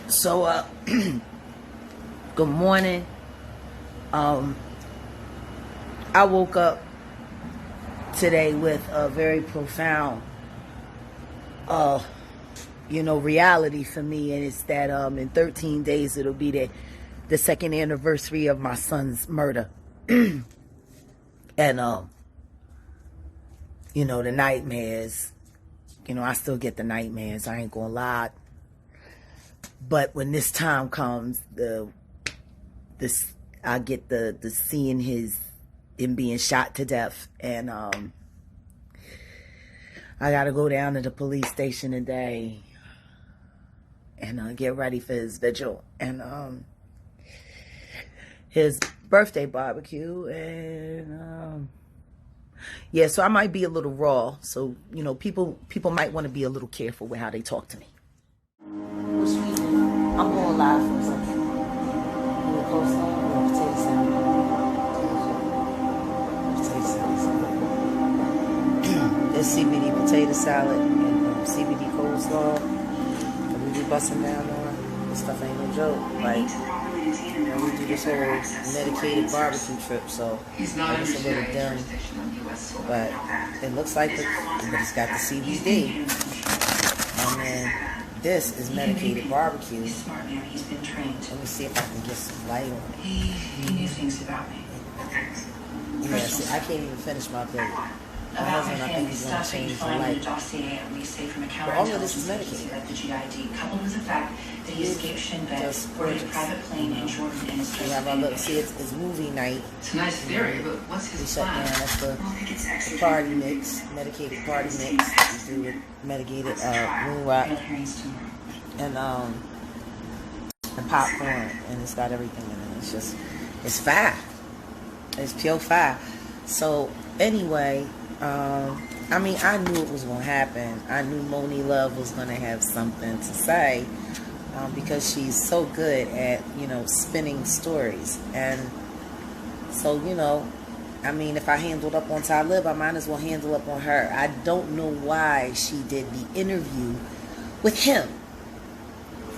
So, good morning. I woke up today with a very profound, reality for me, and it's that in 13 days it'll be the second anniversary of my son's murder, and the nightmares. I still get the nightmares. I ain't gonna lie. But when this time comes, I get the seeing him being shot to death, and I gotta go down to the police station today and get ready for his vigil and his birthday barbecue, and yeah. So I might be a little raw. So people might want to be a little careful with how they talk to me. I'm going live for a second. You post on potato salad. There's CBD potato salad and CBD coleslaw that we be busting down on. This stuff ain't no joke. Like, we do this whole medicated barbecue trip, so it's a little dim. But it looks like it's got the CBD. And then this is medicated barbecue. Let me see if I can get some light on it. He knew things about me. Yeah, see, I can't even finish my plate. My husband, I think he's going to change the light. But all of this is medicated. Coupled with the fact that he escaped Shin Bet, boarded a private plane in Jordan and is we have our little, see, it's movie night. It's a nice theory, but what's his plan? That's the party mix, medicated party mix. We do with medicated moon rock and popcorn, and it's got everything in it. It's fire. It's pure fire. So anyway, I knew it was going to happen. I knew Moni Love was going to have something to say because she's so good at, spinning stories. And so, if I handled up on Talib, I might as well handle up on her. I don't know why she did the interview with him.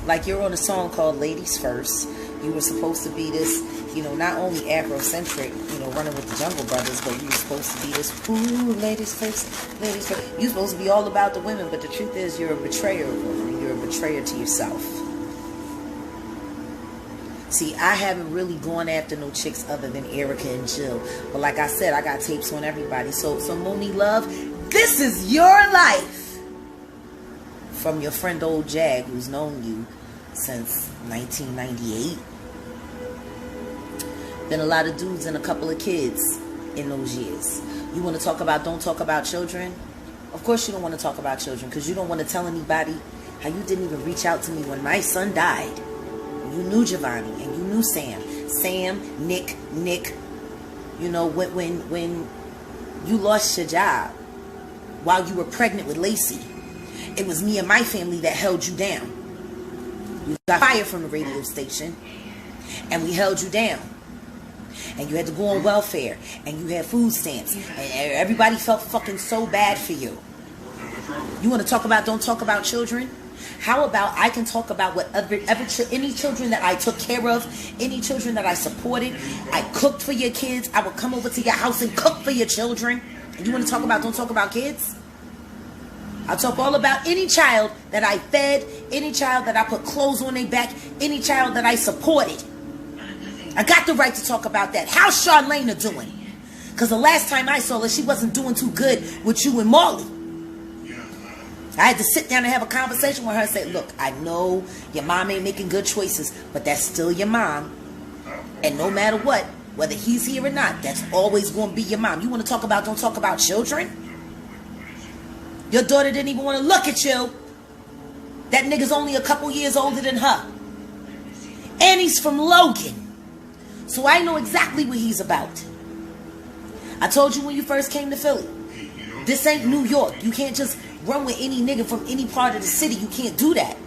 Like, you're on a song called Ladies First. You were supposed to be this, not only Afrocentric, running with the Jungle Brothers, but you were supposed to be this, ooh, ladies first, ladies first. You're supposed to be all about the women, but the truth is you're a betrayer of women. You're a betrayer to yourself. See, I haven't really gone after no chicks other than Erica and Jill. But like I said, I got tapes on everybody. So Moni Love, this is your life. From your friend Old Jag, who's known you since 1998. Been a lot of dudes and a couple of kids in those years. You want to talk about don't talk about children? Of course you don't want to talk about children because you don't want to tell anybody how you didn't even reach out to me when my son died. You knew Giovanni and you knew Sam, Nick. When you lost your job while you were pregnant with Lacey, it was me and my family that held you down. You got fired from the radio station, and we held you down. And you had to go on welfare, and you had food stamps, and everybody felt fucking so bad for you. You want to talk about don't talk about children? How about I can talk about any children that I took care of, any children that I supported. I cooked for your kids. I would come over to your house and cook for your children. And you want to talk about don't talk about kids? I'll talk all about any child that I fed, any child that I put clothes on their back, any child that I supported. I got the right to talk about that. How's Charlene doing? Because the last time I saw her, she wasn't doing too good with you and Molly. I had to sit down and have a conversation with her and say, look, I know your mom ain't making good choices, but that's still your mom. And no matter what, whether he's here or not, that's always going to be your mom. You want to talk about don't talk about children? Your daughter didn't even want to look at you. That nigga's only a couple years older than her. And he's from Logan. So I know exactly what he's about. I told you when you first came to Philly. This ain't New York. You can't just run with any nigga from any part of the city. You can't do that.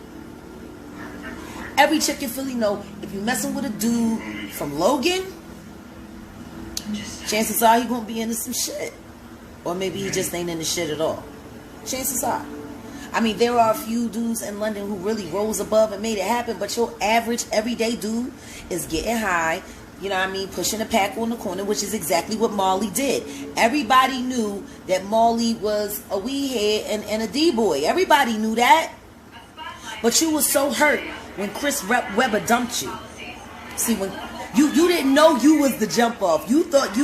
Every chick in Philly know if you messing with a dude from Logan, chances are he gonna be into some shit. Or maybe he just ain't into shit at all. Chances are. I mean, there are a few dudes in London who really rose above and made it happen, but your average everyday dude is getting high, you know what I mean, pushing a pack on the corner, which is exactly what Marley did. Everybody knew that Marley was a weed head and a D-boy. Everybody knew that. But you was so hurt when Chris Webber dumped you. See, when you didn't know you was the jump off. You thought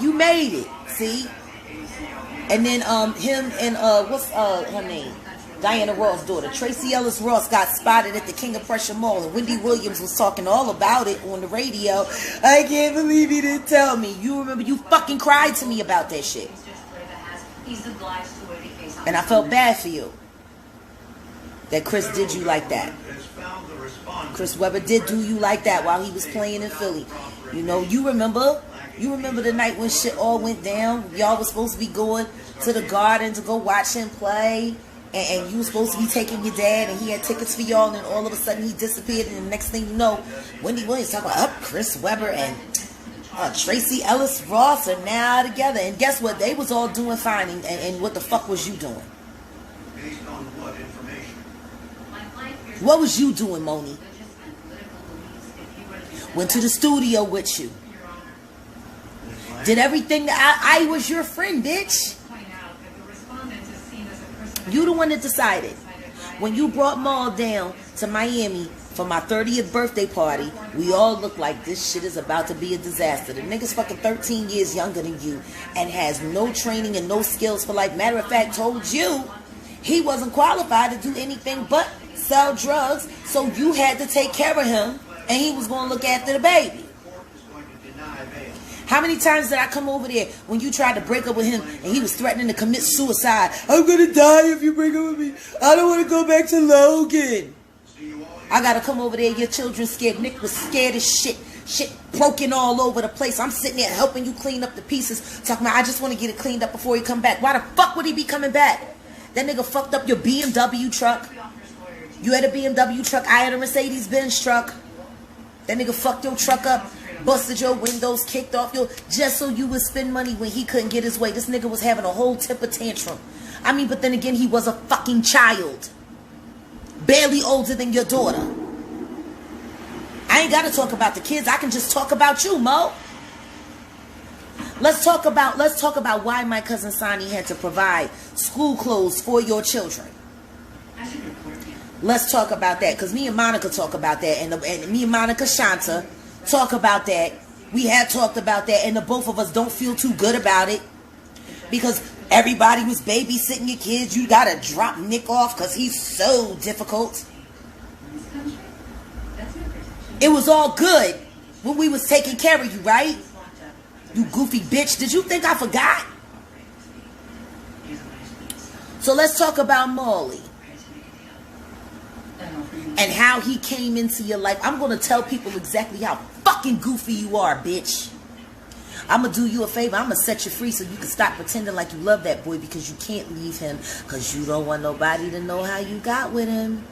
you made it. See? And then him and what's her name? Diana Ross' daughter, Tracy Ellis Ross, got spotted at the King of Prussia Mall, and Wendy Williams was talking all about it on the radio. I can't believe he didn't tell me. You remember you fucking cried to me about that shit. And I felt bad for you. That Chris did you like that. Chris Webber did do you like that while he was playing in Philly. You know, you remember the night when shit all went down? Y'all was supposed to be going to the Garden to go watch him play. And you were supposed to be taking your dad, and he had tickets for y'all, and then all of a sudden he disappeared, and the next thing you know, Wendy Williams talking about Chris Webber and Tracy Ellis Ross are now together. And guess what? They was all doing fine, and what the fuck was you doing? What was you doing, Moni? Went to the studio with you. Did everything that I was your friend, bitch. You the one that decided. When you brought Maul down to Miami for my 30th birthday party, we all looked like this shit is about to be a disaster. The nigga's fucking 13 years younger than you and has no training and no skills for life. Matter of fact, told you he wasn't qualified to do anything but sell drugs, so you had to take care of him, and he was going to look after the baby. How many times did I come over there when you tried to break up with him and he was threatening to commit suicide? I'm going to die if you break up with me. I don't want to go back to Logan. I got to come over there. Your children scared. Nick was scared as shit. Shit broken all over the place. I'm sitting there helping you clean up the pieces. Talking about, I just want to get it cleaned up before he come back. Why the fuck would he be coming back? That nigga fucked up your BMW truck. You had a BMW truck. I had a Mercedes-Benz truck. That nigga fucked your truck up. Busted your windows, kicked off your... Just so you would spend money when he couldn't get his way. This nigga was having a whole temper tantrum. I mean, but then again, he was a fucking child. Barely older than your daughter. I ain't got to talk about the kids. I can just talk about you, Mo. Let's talk about why my cousin Sonny had to provide school clothes for your children. Let's talk about that, because me and Monica talk about that, and me and Monica Shanta talk about that. We have talked about that, and the both of us don't feel too good about it, because everybody was babysitting your kids. You gotta drop Nick off because he's so difficult. It was all good when we was taking care of you, right? You goofy bitch. Did you think I forgot? So let's talk about Marley and how he came into your life. I'm going to tell people exactly how fucking goofy you are, bitch. I'm going to do you a favor. I'm going to set you free so you can stop pretending like you love that boy, because you can't leave him, because you don't want nobody to know how you got with him.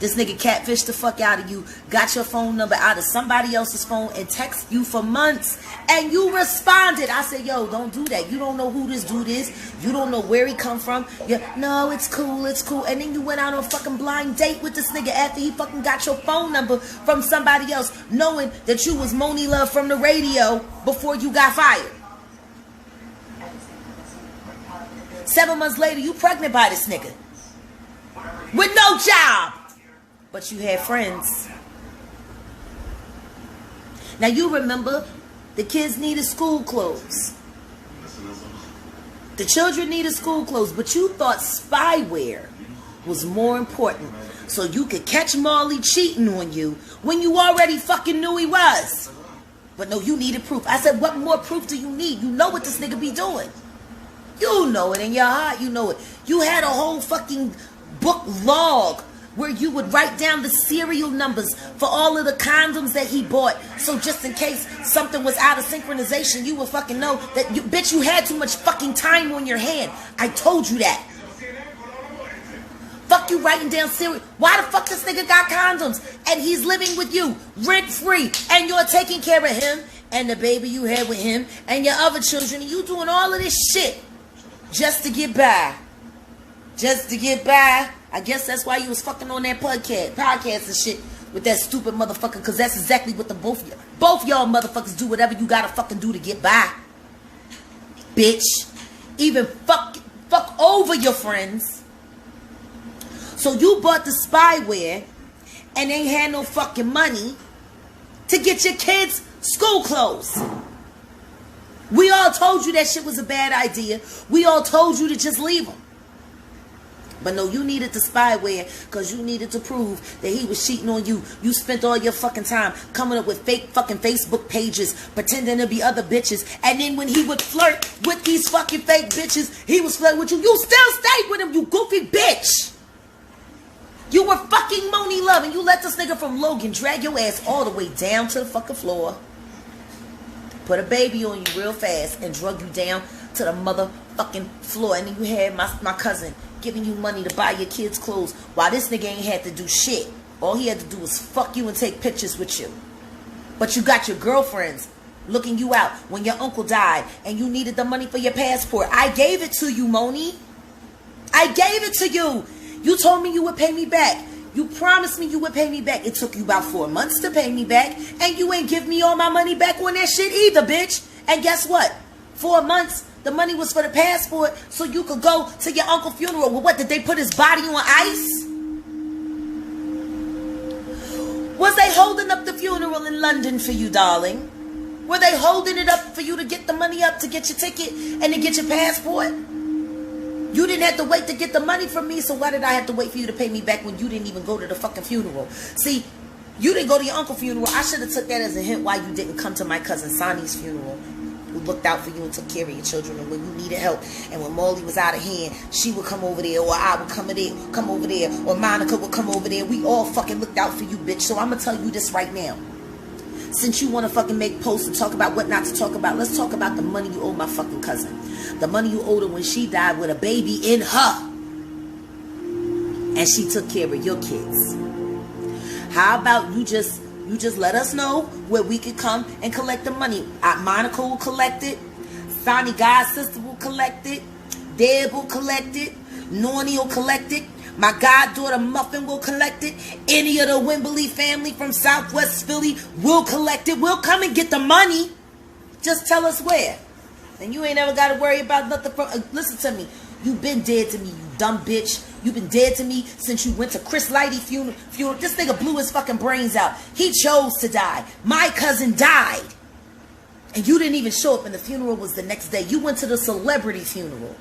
This nigga catfished the fuck out of you, got your phone number out of somebody else's phone, and texted you for months, and you responded. I said, yo, don't do that. You don't know who this dude is. You don't know where he come from. No, it's cool, it's cool. And then you went out on a fucking blind date with this nigga after he fucking got your phone number from somebody else, knowing that you was Moni Love from the radio before you got fired. 7 months later, you pregnant by this nigga with no job. But you had friends. Now you remember the kids needed school clothes. The children needed school clothes, but you thought spyware was more important, so you could catch Marley cheating on you when you already fucking knew he was. But no, you needed proof. I said, what more proof do you need? You know what this nigga be doing. You know it in your heart. You know it. You had a whole fucking book log where you would write down the serial numbers for all of the condoms that he bought. So just in case something was out of synchronization, you would fucking know that you, bitch, you had too much fucking time on your hand. I told you that. Fuck you writing down serial. Why the fuck this nigga got condoms and he's living with you rent free and you're taking care of him and the baby you had with him and your other children, and you doing all of this shit just to get by? Just to get by. I guess that's why you was fucking on that podcast and shit with that stupid motherfucker. Because that's exactly what the both y'all motherfuckers do. Whatever you gotta fucking do to get by. Bitch. Even fuck over your friends. So you bought the spyware and ain't had no fucking money to get your kids school clothes. We all told you that shit was a bad idea. We all told you to just leave them. But no, you needed the spyware because you needed to prove that he was cheating on you. You spent all your fucking time coming up with fake fucking Facebook pages, pretending to be other bitches. And then when he would flirt with these fucking fake bitches, he was flirting with you. You still stayed with him, you goofy bitch. You were fucking Moni Love, and you let this nigga from Logan drag your ass all the way down to the fucking floor. Put a baby on you real fast and drug you down to the motherfucking floor. And then you had my cousin giving you money to buy your kids clothes while this nigga ain't had to do shit. All he had to do was fuck you and take pictures with you. But you got your girlfriends looking you out when your uncle died and you needed the money for your passport. I gave it to you, Moni. I gave it to you. You told me you would pay me back. You promised me you would pay me back. It took you about 4 months to pay me back. And you ain't give me all my money back on that shit either, bitch. And guess what? 4 months, the money was for the passport so you could go to your uncle's funeral. Well, what, did they put his body on ice? Was they holding up the funeral in London for you, darling? Were they holding it up for you to get the money up to get your ticket and to get your passport? You didn't have to wait to get the money from me, so why did I have to wait for you to pay me back when you didn't even go to the fucking funeral? See, you didn't go to your uncle's funeral. I should have took that as a hint why you didn't come to my cousin Sonny's funeral, who looked out for you and took care of your children. And when you needed help, and when Molly was out of hand, she would come over there, or I would come over there, or Monica would come over there. We all fucking looked out for you, bitch. So I'm going to tell you this right now. Since you want to fucking make posts and talk about what not to talk about, let's talk about the money you owe my fucking cousin. The money you owed her when she died with a baby in her. And she took care of your kids. How about you just let us know where we could come and collect the money. Monica will collect it. Sonny God's sister will collect it. Deb will collect it. Nornie will collect it. My goddaughter Muffin will collect it. Any of the Wimberly family from Southwest Philly will collect it. We'll come and get the money. Just tell us where. And you ain't ever got to worry about nothing. Listen to me. You've been dead to me, you dumb bitch. You've been dead to me since you went to Chris Lighty funeral. This nigga blew his fucking brains out. He chose to die. My cousin died. And you didn't even show up, and the funeral was the next day. You went to the celebrity funeral.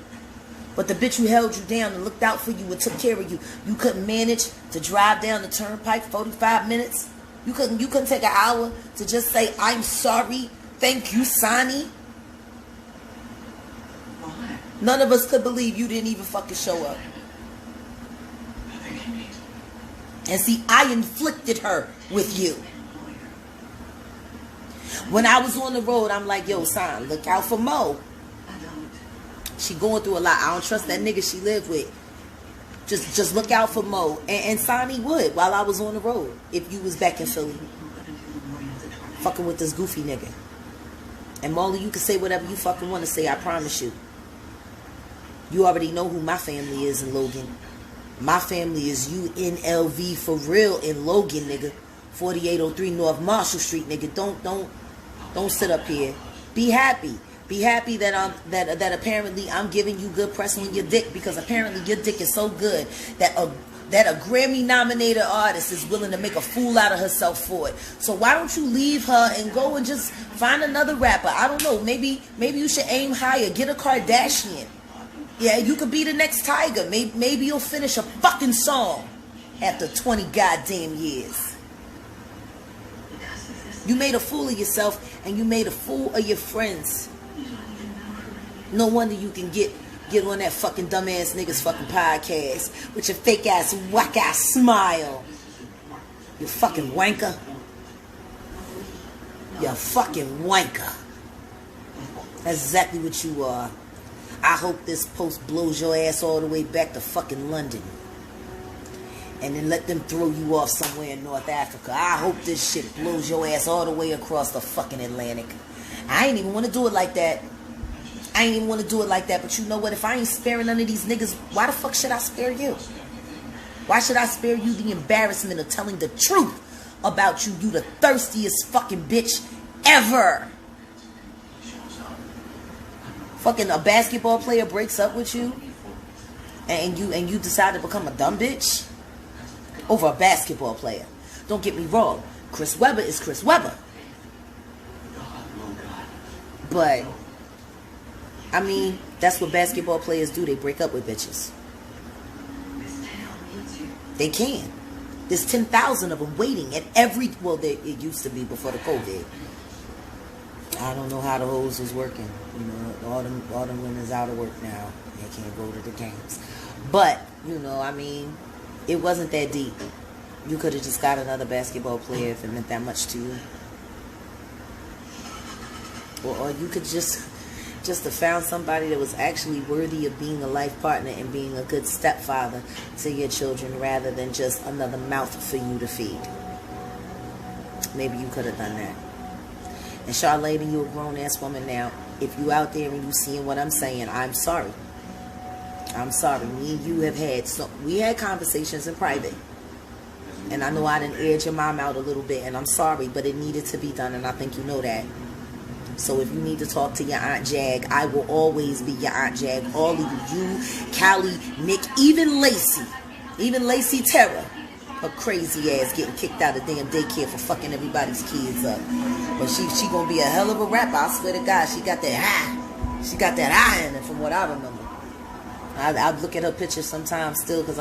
But the bitch who held you down and looked out for you and took care of you, you couldn't manage to drive down the turnpike 45 minutes. You couldn't take an hour to just say, I'm sorry, thank you, Sonny. Why? None of us could believe you didn't even fucking show up. And see, I inflicted her with you. When I was on the road, I'm like, yo, son, look out for Mo. She going through a lot. I don't trust that nigga she lived with. Just look out for Mo. And Sonny would while I was on the road. If you was back in Philly. Fucking with this goofy nigga. And Molly, you can say whatever you fucking want to say. I promise you. You already know who my family is in Logan. My family is UNLV for real in Logan, nigga. 4803 North Marshall Street, nigga. Don't sit up here. Be happy. Be happy that that apparently I'm giving you good press on your dick, because apparently your dick is so good that a Grammy-nominated artist is willing to make a fool out of herself for it. So why don't you leave her and go and just find another rapper? I don't know. Maybe you should aim higher. Get a Kardashian. Yeah, you could be the next Tiger. Maybe you'll finish a fucking song after 20 goddamn years. You made a fool of yourself, and you made a fool of your friends. No wonder you can get on that fucking dumbass nigga's fucking podcast with your fake ass, whack ass smile. You fucking wanker. You fucking wanker. That's exactly what you are. I hope this post blows your ass all the way back to fucking London. And then let them throw you off somewhere in North Africa. I hope this shit blows your ass all the way across the fucking Atlantic. I ain't even want to do it like that. I ain't even want to do it like that. But you know what? If I ain't sparing none of these niggas, why the fuck should I spare you? Why should I spare you the embarrassment of telling the truth about you? You the thirstiest fucking bitch ever. Fucking a basketball player breaks up with you and you decide to become a dumb bitch over a basketball player. Don't get me wrong. Chris Webber is Chris Webber. But I mean, that's what basketball players do. They break up with bitches. They can. There's 10,000 of them waiting at every... Well, it used to be before the COVID. I don't know how the hoes was working. You know, all them women's out of work now. They can't go to the games. But, you know, I mean, it wasn't that deep. You could have just got another basketball player if it meant that much to you. Or you could just have found somebody that was actually worthy of being a life partner and being a good stepfather to your children rather than just another mouth for you to feed. Maybe you could have done that. And Charlene, you a grown-ass woman now. If you out there and you seeing what I'm saying, I'm sorry. I'm sorry. Me and you have we had conversations in private. And I know I done aired your mom out a little bit, and I'm sorry, but it needed to be done, and I think you know that. So if you need to talk to your Aunt Jag, I will always be your Aunt Jag. All of you, Callie, Nick, even Lacey. Even Lacey Terra. Her crazy ass getting kicked out of damn daycare for fucking everybody's kids up. But she gonna be a hell of a rapper, I swear to God. She got that high. She got that high in it from what I remember. I look at her picture sometimes still because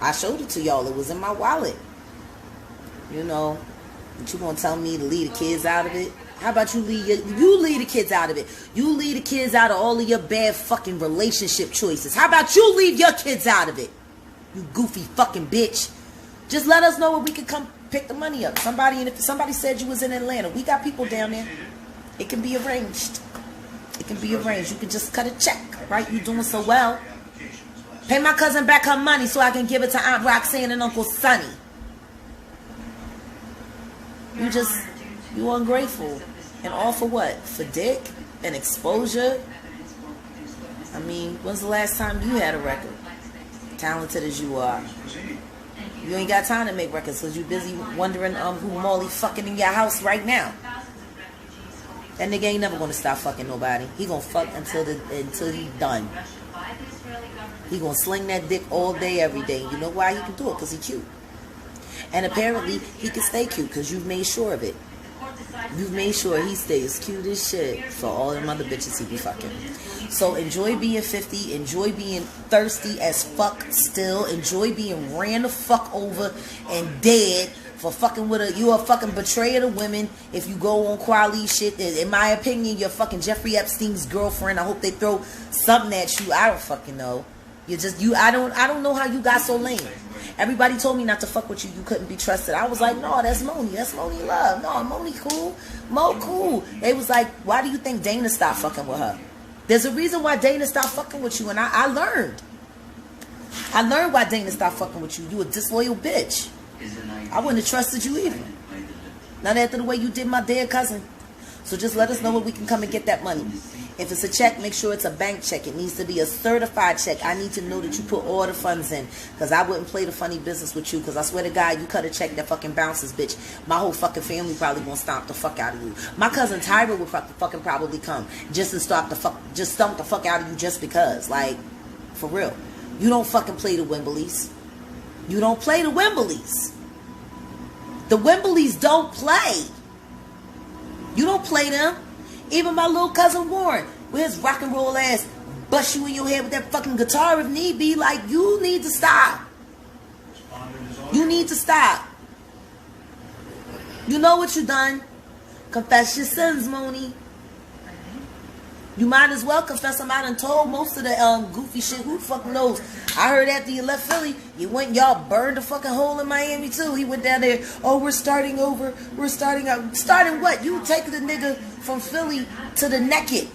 I showed it to y'all. It was in my wallet. You know, but you gonna tell me to leave the kids out of it? How about you leave the kids out of it? You leave the kids out of all of your bad fucking relationship choices. How about you leave your kids out of it? You goofy fucking bitch. Just let us know where we can come pick the money up. And if somebody said you was in Atlanta, we got people down there. It can be arranged. It can be arranged. You can just cut a check, right? You doing so well. Pay my cousin back her money so I can give it to Aunt Roxanne and Uncle Sonny. You ungrateful. And all for what? For dick and exposure? I mean, when's the last time you had a record? Talented as you are. You ain't got time to make records because you busy wondering who Molly fucking in your house right now. That nigga ain't never gonna stop fucking nobody. He gonna fuck until he done. He gonna sling that dick all day, every day. You know why he can do it? Because he cute. And apparently he can stay cute because you've made sure of it. You've made sure he stays cute as shit for all them other bitches he be fucking. So enjoy being 50. Enjoy being thirsty as fuck still. Enjoy being ran the fuck over and dead for fucking with you a fucking betrayer to women. If you go on Quali shit, in my opinion, you're fucking Jeffrey Epstein's girlfriend. I hope they throw something at you. I don't fucking know. I don't know how you got so lame. Everybody told me not to fuck with you. You couldn't be trusted. I was like, no, that's Moni. That's Moni love. No, Moni cool. Mo cool. They was like, why do you think Dana stopped fucking with her? There's a reason why Dana stopped fucking with you. And I learned. I learned why Dana stopped fucking with you. You a disloyal bitch. I wouldn't have trusted you either. Not after the way you did my dead cousin. So just let us know where we can come and get that money. If it's a check, make sure it's a bank check. It needs to be a certified check. I need to know that you put all the funds in. Because I wouldn't play the funny business with you. Because I swear to God, you cut a check that fucking bounces, bitch. My whole fucking family probably gonna stomp the fuck out of you. My cousin Tyra would fucking probably come. Just to stomp the fuck out of you just because. Like, for real. You don't fucking play the Wimbleys. You don't play the Wimbleys. The Wimbleys don't play. You don't play them. Even my little cousin Warren, with his rock and roll ass, bust you in your head with that fucking guitar if need be. Like, you need to stop. You need to stop. You know what you done. Confess your sins, Moni. You might as well confess them. I done told most of the goofy shit. Who the fuck knows? I heard after you left Philly, y'all burned a fucking hole in Miami too. He went down there. Oh, we're starting over. We're starting out. Starting what? You take the nigga from Philly to the naked.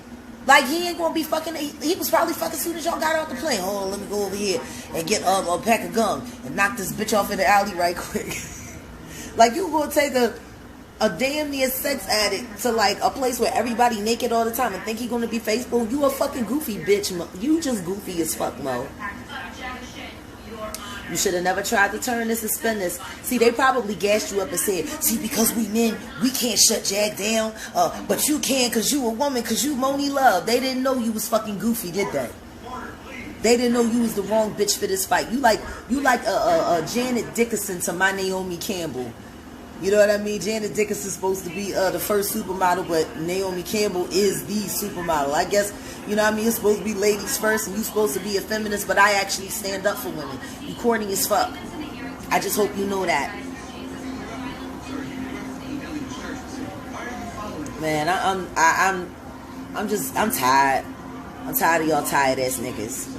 Like, he ain't gonna be fucking. He was probably fucking as soon as y'all got off the plane. Hold on, let me go over here and get a pack of gum and knock this bitch off in the alley right quick. Like, you gonna take a a damn near sex addict to like a place where everybody naked all the time and think he gonna be faithful. You a fucking goofy bitch, Mo. You just goofy as fuck, Mo. You should have never tried to turn this and spin this. See, they probably gassed you up and said, see, because we men, we can't shut Jag down, but you can because you a woman, because you Moni Love. They didn't know you was fucking goofy, did they? They didn't know you was the wrong bitch for this fight. You like Janet Dickinson to my Naomi Campbell. You know what I mean? Janet Dickinson's supposed to be the first supermodel, but Naomi Campbell is the supermodel. I guess, you know what I mean? It's supposed to be ladies first, and you supposed to be a feminist, but I actually stand up for women. You corny as fuck. I just hope you know that. Man, I'm tired. I'm tired of y'all tired ass niggas.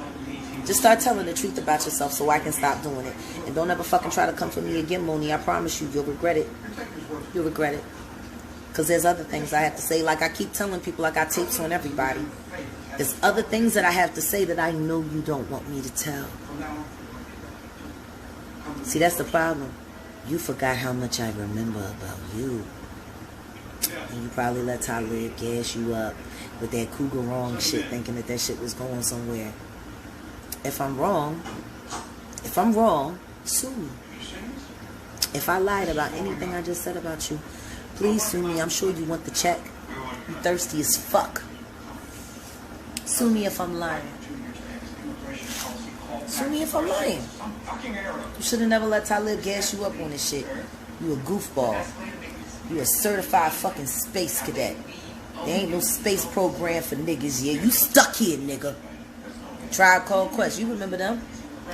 Just start telling the truth about yourself so I can stop doing it. And don't ever fucking try to come for me again, Moni. I promise you, you'll regret it. You'll regret it. Because there's other things I have to say. Like I keep telling people, I got tapes on everybody. There's other things that I have to say that I know you don't want me to tell. See, that's the problem. You forgot how much I remember about you. And you probably let Talib gas you up with that cougar wrong shit, thinking that shit was going somewhere. If I'm wrong, sue me. If I lied about anything I just said about you, please sue me. I'm sure you want the check. You thirsty as fuck. Sue me if I'm lying. Sue me if I'm lying. You should have never let Talib gas you up on this shit. You a goofball. You a certified fucking space cadet. There ain't no space program for niggas yet. You stuck here, nigga. Tribe Called Quest. You remember them?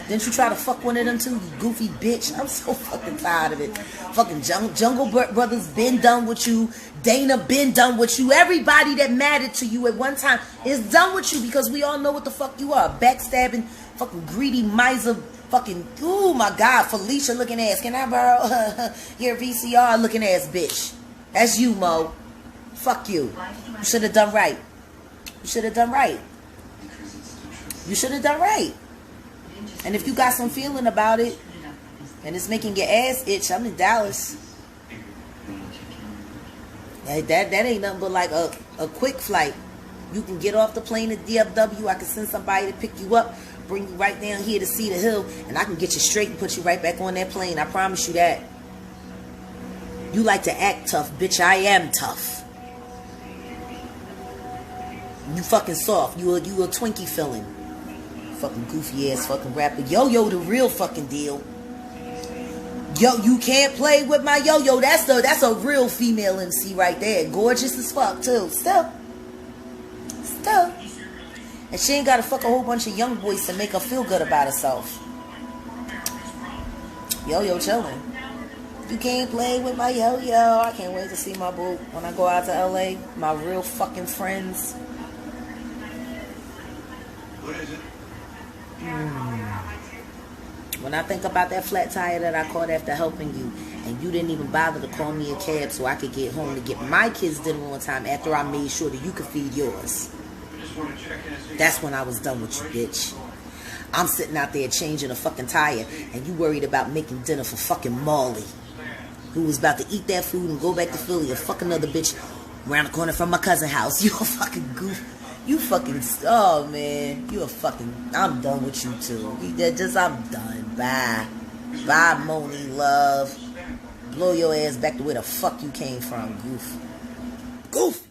Didn't you try to fuck one of them too, you goofy bitch? I'm so fucking tired of it. Fucking Jungle Brothers been done with you. Dana been done with you. Everybody that mattered to you at one time is done with you because we all know what the fuck you are. Backstabbing, fucking greedy miser, fucking, oh my God, Felicia looking ass. Can I borrow your VCR looking ass bitch? That's you, Mo. Fuck you. You should have done right. You should have done right. You should have done right. And if you got some feeling about it and it's making your ass itch, I'm in Dallas. That ain't nothing but like a quick flight. You can get off the plane at DFW. I can send somebody to pick you up, bring you right down here to Cedar Hill, and I can get you straight and put you right back on that plane. I promise you that. You like to act tough, bitch. I am tough. You fucking soft. You a Twinkie filling. Fucking goofy ass fucking rapper. Yo-Yo the real fucking deal. Yo, you can't play with my yo-yo. That's a real female MC right there. Gorgeous as fuck too. Still. And she ain't gotta fuck a whole bunch of young boys to make her feel good about herself. Yo-Yo chilling. You can't play with my yo-yo. I can't wait to see my boo when I go out to LA. My real fucking friends. What is it? When I think about that flat tire that I caught after helping you, and you didn't even bother to call me a cab so I could get home to get my kids dinner on time after I made sure that you could feed yours. That's when I was done with you, bitch. I'm sitting out there changing a fucking tire, and you worried about making dinner for fucking Molly, who was about to eat that food and go back to Philly and fuck another bitch around the corner from my cousin's house. You a fucking goof. You fucking, oh man, you a fucking, I'm done with you too. I'm done. Bye. Bye, Moni Love. Blow your ass back to where the fuck you came from, goof. Goof.